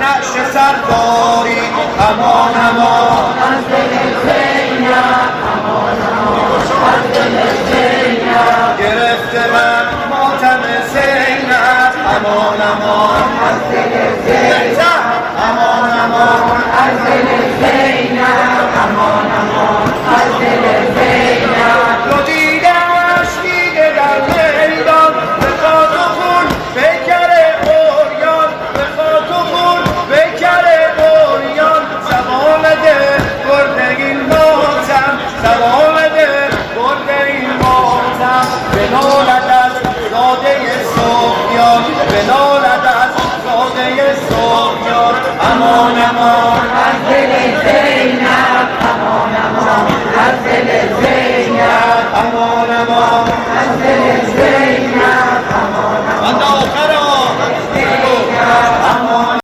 نعش سرداری امان امان از دل زینب امان امان از دل زینب گرفته من ماتم زینب امان امان از دل زینب امان امان از دل زینب امان امان از دل زینب رو دیدمش دیده در میدان به خاک و خون پیکر عریان به خاک و خون پیکر عریان زبان دل برده این ماتم زبان دل برده این ماتم بنالد از زاده سفیان بنالد از زاده سفیان امان امان